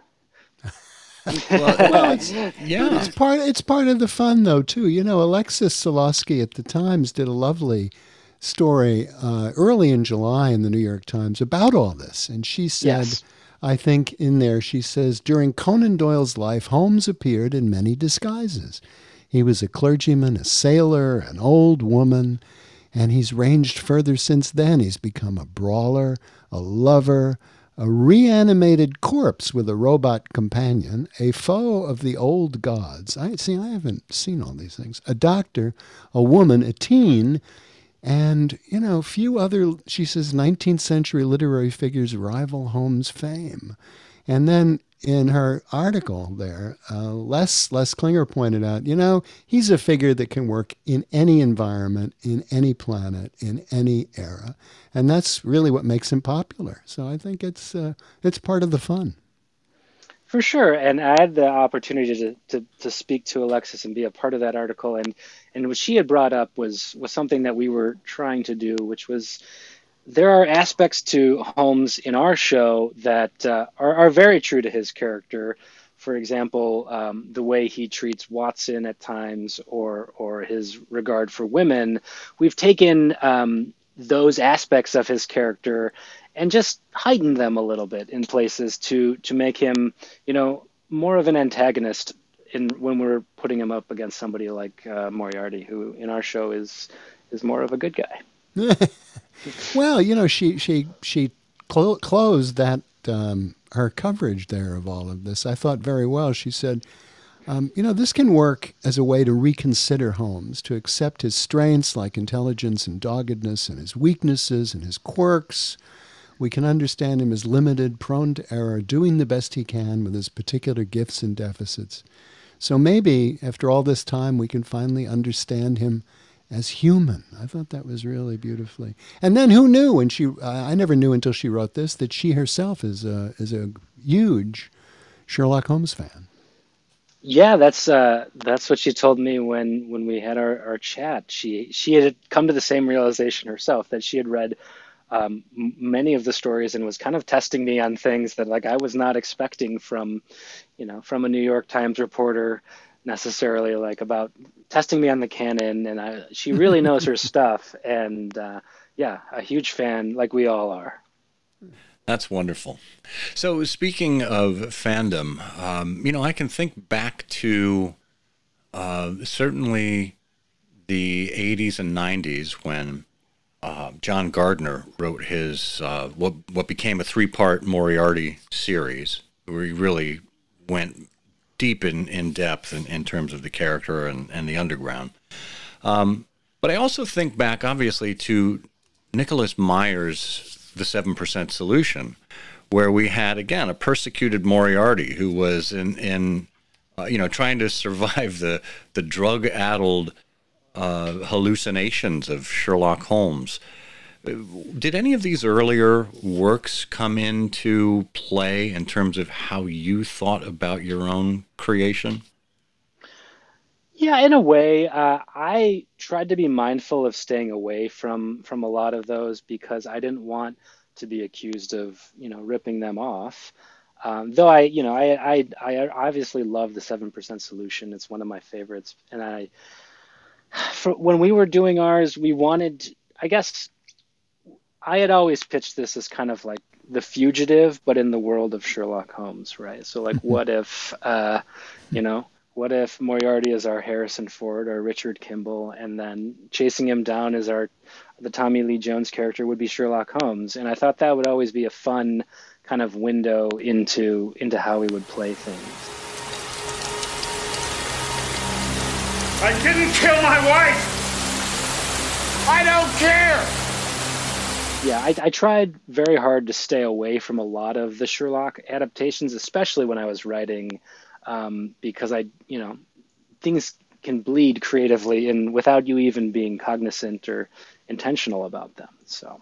It's part of the fun though too. Alexis Solosky at the Times did a lovely story early in July in the New York Times about all this, and she said, I think in there she says, during Conan Doyle's life, Holmes appeared in many disguises. He was a clergyman, a sailor, an old woman, and he's ranged further since then. He's become a brawler, a lover, a reanimated corpse with a robot companion, a foe of the old gods. I haven't seen all these things. A doctor, a woman, a teen, and, few other, she says, 19th century literary figures rival Holmes' fame. And then in her article there, Les Klinger pointed out, he's a figure that can work in any environment, in any planet, in any era. And that's really what makes him popular. So I think it's part of the fun. For sure. And I had the opportunity to speak to Alexis and be a part of that article. And what she had brought up was something that we were trying to do, which was there are aspects to Holmes in our show that are very true to his character. For example, the way he treats Watson at times or his regard for women. We've taken those aspects of his character and just heighten them a little bit in places to make him, more of an antagonist when we're putting him up against somebody like Moriarty, who in our show is more of a good guy. Well, she closed that her coverage there of all of this, I thought, very well. She said, this can work as a way to reconsider Holmes, to accept his strengths like intelligence and doggedness and his weaknesses and his quirks. We can understand him as limited, prone to error, doing the best he can with his particular gifts and deficits. So maybe after all this time, we can finally understand him as human. I thought that was really beautifully. And then who knew? And I never knew until she wrote this that she herself is a huge Sherlock Holmes fan. Yeah, that's what she told me when we had our chat. She had come to the same realization herself, that she had read many of the stories and was kind of testing me on things that I was not expecting from a New York Times reporter necessarily like about testing me on the canon, and she really knows her stuff, and yeah, a huge fan like we all are. That's wonderful. So speaking of fandom, I can think back to certainly the 80s and 90s when John Gardner wrote his what became a 3-part Moriarty series, where he really went deep in depth in terms of the character and the underground. But I also think back, obviously, to Nicholas Meyer's The 7% Solution, where we had, again, a persecuted Moriarty who was trying to survive the drug-addled hallucinations of Sherlock Holmes. Did any of these earlier works come into play in terms of how you thought about your own creation? Yeah, in a way, I tried to be mindful of staying away from a lot of those because I didn't want to be accused of, ripping them off. Though I obviously love the 7% Solution. It's one of my favorites, and when we were doing ours, we wanted, I guess, I had always pitched this as kind of like The Fugitive, but in the world of Sherlock Holmes, right? So like, what if, what if Moriarty is our Harrison Ford or Richard Kimball, and then chasing him down as the Tommy Lee Jones character would be Sherlock Holmes? And I thought that would always be a fun kind of window into how we would play things. I didn't kill my wife! I don't care! Yeah, I tried very hard to stay away from a lot of the Sherlock adaptations, especially when I was writing, because things can bleed creatively and without you even being cognizant or intentional about them. So.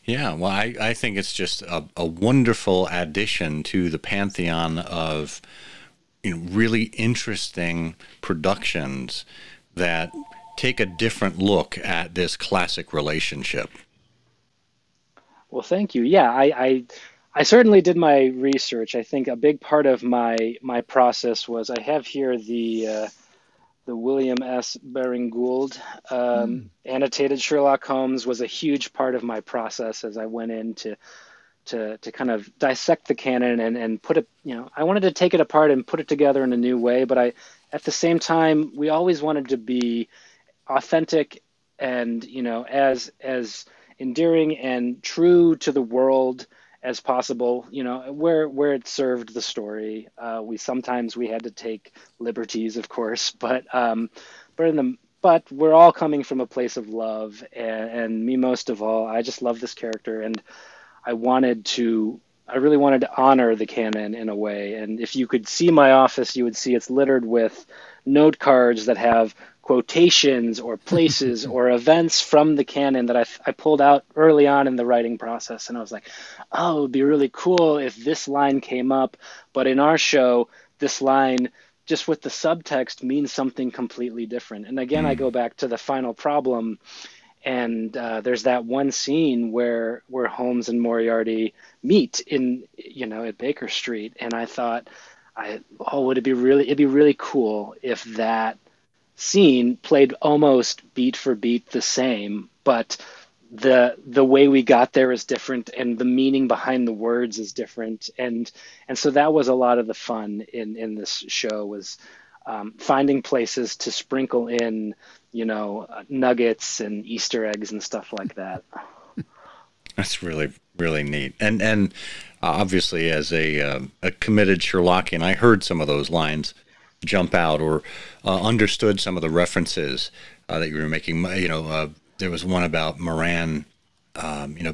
Yeah, well, I think it's just a wonderful addition to the pantheon of really interesting productions that take a different look at this classic relationship. Well, thank you. Yeah, I certainly did my research. I think a big part of my process was I have here the William S. Baring Gould annotated Sherlock Holmes was a huge part of my process as I went in to kind of dissect the canon and put it, I wanted to take it apart and put it together in a new way, but at the same time, we always wanted to be authentic and, as endearing and true to the world as possible, where it served the story. Sometimes we had to take liberties, of course, but we're all coming from a place of love, and me most of all. I just love this character, and I really wanted to honor the canon in a way. And if you could see my office, you would see it's littered with note cards that have quotations or places or events from the canon that I pulled out early on in the writing process. And I was like, oh, it would be really cool if this line came up, but in our show, this line just with the subtext means something completely different. And again, I go back to the final problem, and there's that one scene where Holmes and Moriarty meet at Baker Street. And I thought, it'd be really cool if that scene played almost beat for beat the same, but the way we got there is different, and the meaning behind the words is different, and so that was a lot of the fun in this show, was finding places to sprinkle in nuggets and Easter eggs and stuff like that. That's really, really neat. And obviously, as a committed Sherlockian, I heard some of those lines jump out, or understood some of the references that you were making. There was one about Moran,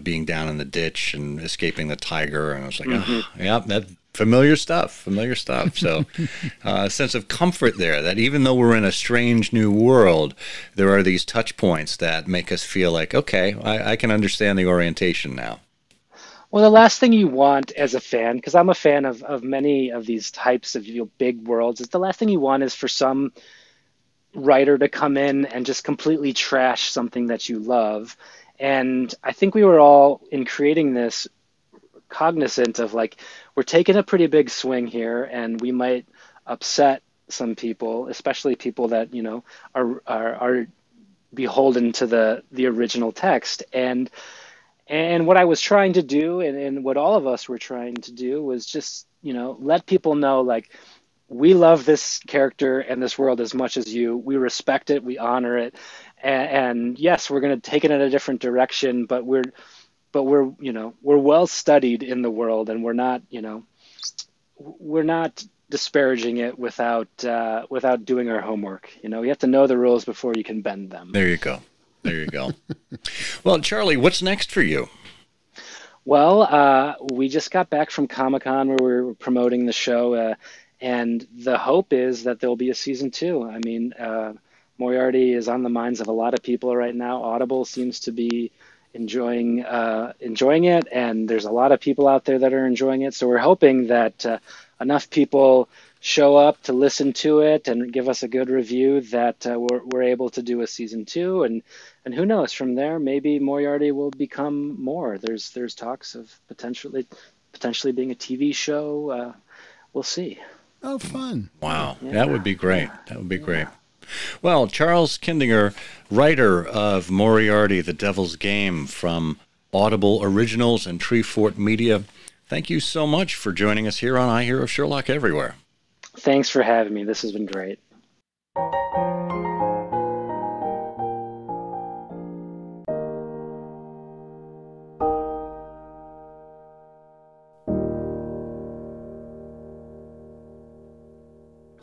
being down in the ditch and escaping the tiger, and I was like, oh, yeah, that familiar stuff. So a sense of comfort there, that even though we're in a strange new world, there are these touch points that make us feel like, okay, I can understand the orientation now. Well, the last thing you want as a fan, because I'm a fan of many of these types of big worlds, is the last thing you want is for some writer to come in and just completely trash something that you love. And I think we were all, in creating this, cognizant of like, we're taking a pretty big swing here, and we might upset some people, especially people that, you know, are beholden to the original text. And what I was trying to do, and what all of us were trying to do, was just, you know, let people know, like, we love this character and this world as much as you. We respect it, we honor it, and yes, we're going to take it in a different direction, but we're you know, we're well studied in the world, and we're not, you know, we're not disparaging it without doing our homework. You know, you have to know the rules before you can bend them. There you go. There you go. Well, Charlie, what's next for you? Well, we just got back from Comic-Con where we were promoting the show, and the hope is that there'll be a season 2. I mean, Moriarty is on the minds of a lot of people right now. Audible seems to be enjoying it, and there's a lot of people out there that are enjoying it. So we're hoping that enough people show up to listen to it and give us a good review that we're able to do a season 2, and who knows, from there maybe Moriarty will become more. There's talks of potentially being a TV show. We'll see. Oh, fun. Wow. Yeah. That would be great. That would be great. Well, Charles Kindinger, writer of Moriarty, The Devil's Game, from Audible Originals and Treefort Media, thank you so much for joining us here on I Hear of Sherlock Everywhere. Thanks for having me. This has been great.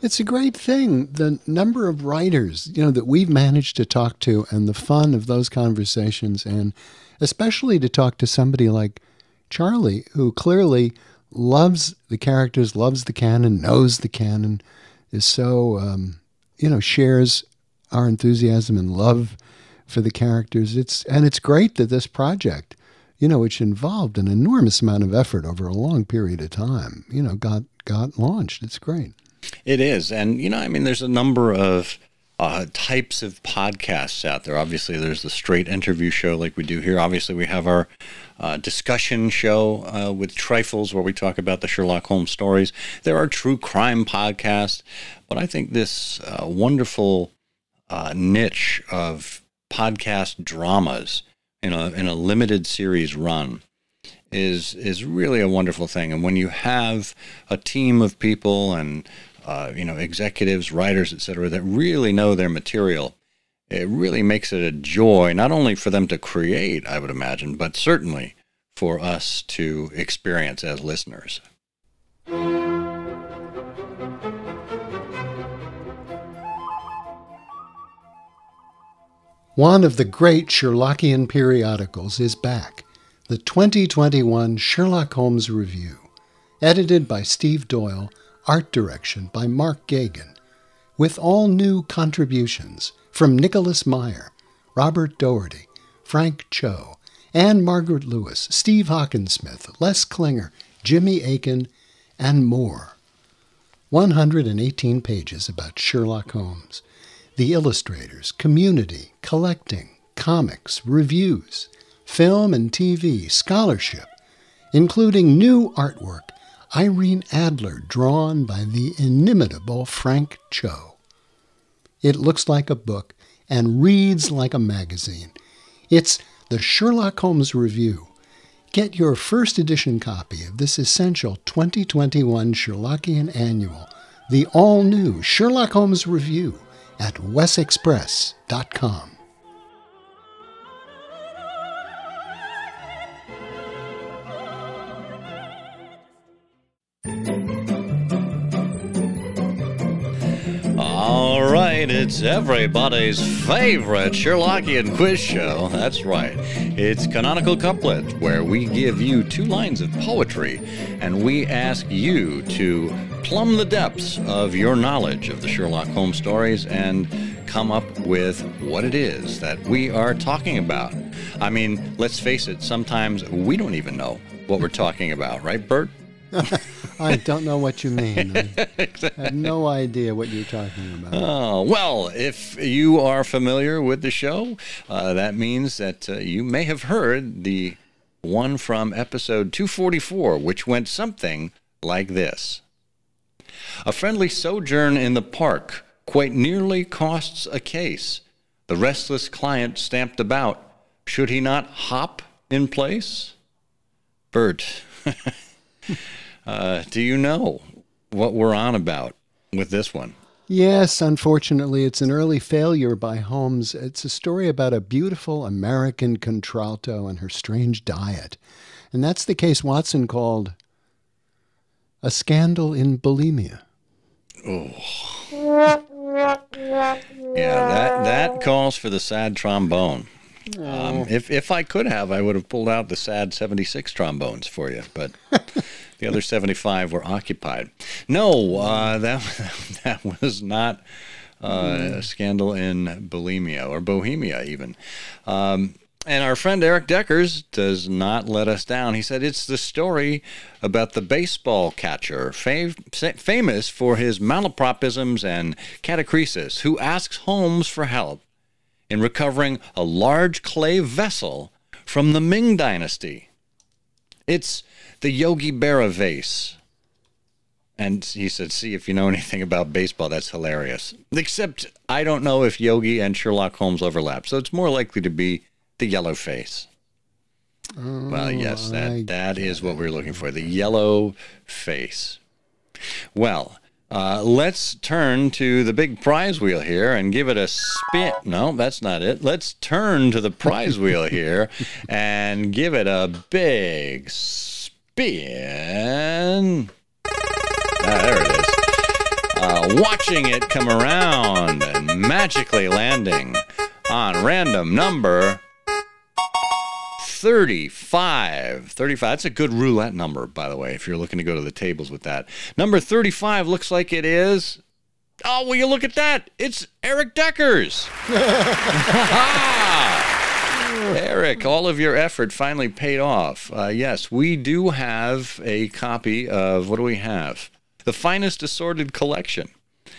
It's a great thing, the number of writers, you know, that we've managed to talk to, and the fun of those conversations, and especially to talk to somebody like Charlie, who clearly loves the characters, loves the canon, knows the canon, is so, you know, shares our enthusiasm and love for the characters. It's great that this project, you know, which involved an enormous amount of effort over a long period of time, you know, got launched. It's great. It is. And, you know, I mean, there's a number of types of podcasts out there. Obviously, there's the straight interview show like we do here. Obviously, we have our discussion show with Trifles, where we talk about the Sherlock Holmes stories. There are true crime podcasts. But I think this wonderful niche of podcast dramas in a limited series run is really a wonderful thing. And when you have a team of people and you know, executives, writers, etc., that really know their material, it really makes it a joy, not only for them to create, I would imagine, but certainly for us to experience as listeners. One of the great Sherlockian periodicals is back, the 2021 Sherlock Holmes Review, edited by Steve Doyle, art direction by Mark Gagan, with all new contributions from Nicholas Meyer, Robert Doherty, Frank Cho, Anne Margaret Lewis, Steve Hockensmith, Les Klinger, Jimmy Aiken, and more. 118 pages about Sherlock Holmes, the illustrators, community, collecting, comics, reviews, film and TV, scholarship, including new artwork, Irene Adler, drawn by the inimitable Frank Cho. It looks like a book and reads like a magazine. It's the Sherlock Holmes Review. Get your first edition copy of this essential 2021 Sherlockian Annual, the all-new Sherlock Holmes Review, at wesexpress.com. All right, it's everybody's favorite Sherlockian quiz show. That's right. It's Canonical Couplet, where we give you 2 lines of poetry, and we ask you to plumb the depths of your knowledge of the Sherlock Holmes stories and come up with what it is that we are talking about. I mean, let's face it, sometimes we don't even know what we're talking about, right, Bert? I don't know what you mean. I have no idea what you're talking about. Oh, well, if you are familiar with the show, that means that you may have heard the one from episode 244, which went something like this. A friendly sojourn in the park quite nearly costs a case. The restless client stamped about. Should he not hop in place? Bert, do you know what we're on about with this one? Yes, unfortunately, it's an early failure by Holmes. It's a story about a beautiful American contralto and her strange diet. And that's the case Watson called A Scandal in Bulimia. Oh. Yeah, that calls for the sad trombone. If I could have, I would have pulled out the sad 76 trombones for you, but the other 75 were occupied. No, that was not a scandal in bulimia, or bohemia even. And our friend Eric Deckers does not let us down. He said it's the story about the baseball catcher, famous for his malapropisms and catachresis, who asks Holmes for help in recovering a large clay vessel from the Ming Dynasty. It's the Yogi Berra vase. And he said, see if you know anything about baseball, that's hilarious. Except I don't know if Yogi and Sherlock Holmes overlap, so it's more likely to be the yellow face. Well, yes, that is what we're looking for, the yellow face. Well, let's turn to the big prize wheel here and give it a spin. No, that's not it. Let's turn to the prize wheel here and give it a big spin. There it is. Watching it come around and magically landing on random number 35. 35. That's a good roulette number, by the way, if you're looking to go to the tables with that. Number 35 looks like it is. Oh, will you look at that? It's Eric Deckers. Eric, all of your effort finally paid off. Yes, we do have a copy of, what do we have? The Finest Assorted Collection.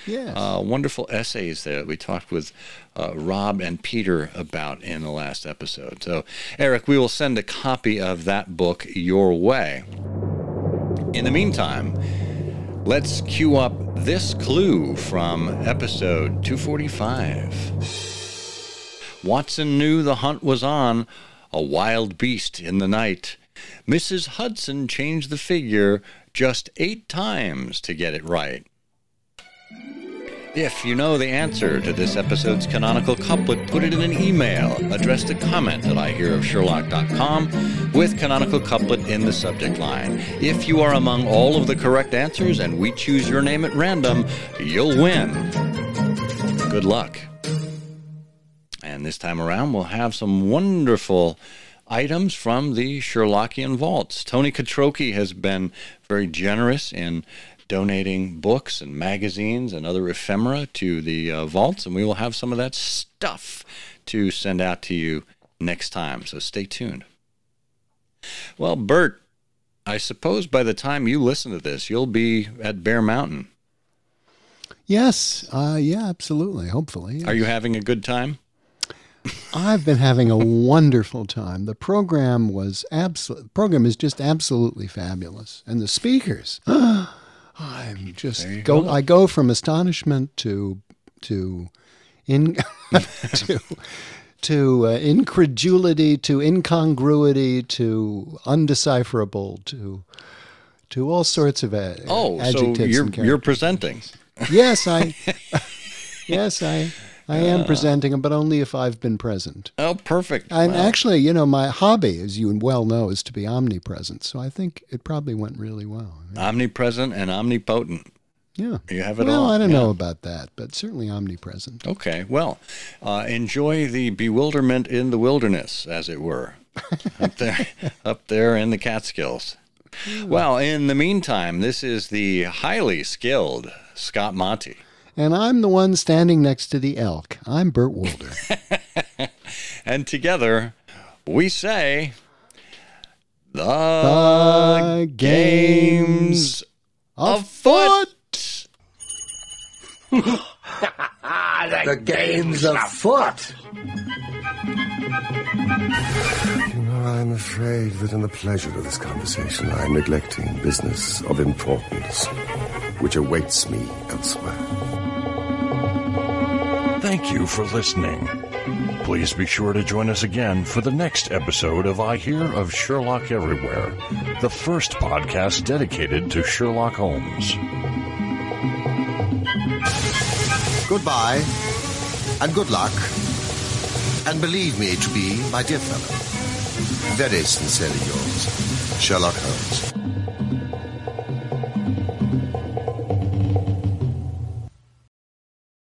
Yes. Wonderful essays there that we talked with Rob and Peter about in the last episode. So, Eric, we will send a copy of that book your way. In the meantime, let's cue up this clue from episode 245. Watson knew the hunt was on, a wild beast in the night. Mrs. Hudson changed the figure just 8 times to get it right. If you know the answer to this episode's canonical couplet, put it in an email addressed to comment@ihearofsherlock.com with canonical couplet in the subject line. If you are among all of the correct answers and we choose your name at random, you'll win. Good luck. And this time around, we'll have some wonderful items from the Sherlockian vaults. Tony Katroki has been very generous in donating books and magazines and other ephemera to the vaults, and we will have some of that stuff to send out to you next time, so stay tuned. Well, Bert, I suppose by the time you listen to this, you'll be at Bear Mountain. Yes, yeah, absolutely, hopefully. Yes. Are you having a good time? I've been having a wonderful time. The program is just absolutely fabulous, and the speakers. I'm just I go from astonishment to incredulity to incongruity to undecipherable to all sorts of adjectives. So you're presenting. Yes, I am presenting, but only if I've been present. Oh, perfect. And actually, my hobby, as you well know, is to be omnipresent. So I think it probably went really well. Omnipresent and omnipotent. Yeah. You have it all. all. I don't know about that, but certainly omnipresent. Okay. Well, enjoy the bewilderment in the wilderness, as it were, up there in the Catskills. Well, in the meantime, this is the highly skilled Scott Monty. And I'm the one standing next to the elk. I'm Bert Wolder. And together, we say, the game's afoot. The game's afoot. I'm afraid that in the pleasure of this conversation, I'm neglecting business of importance. which awaits me elsewhere. Thank you for listening. Please be sure to join us again for the next episode of I Hear of Sherlock Everywhere, the first podcast dedicated to Sherlock Holmes. Goodbye, and good luck, and believe me to be, my dear fellow, very sincerely yours, Sherlock Holmes.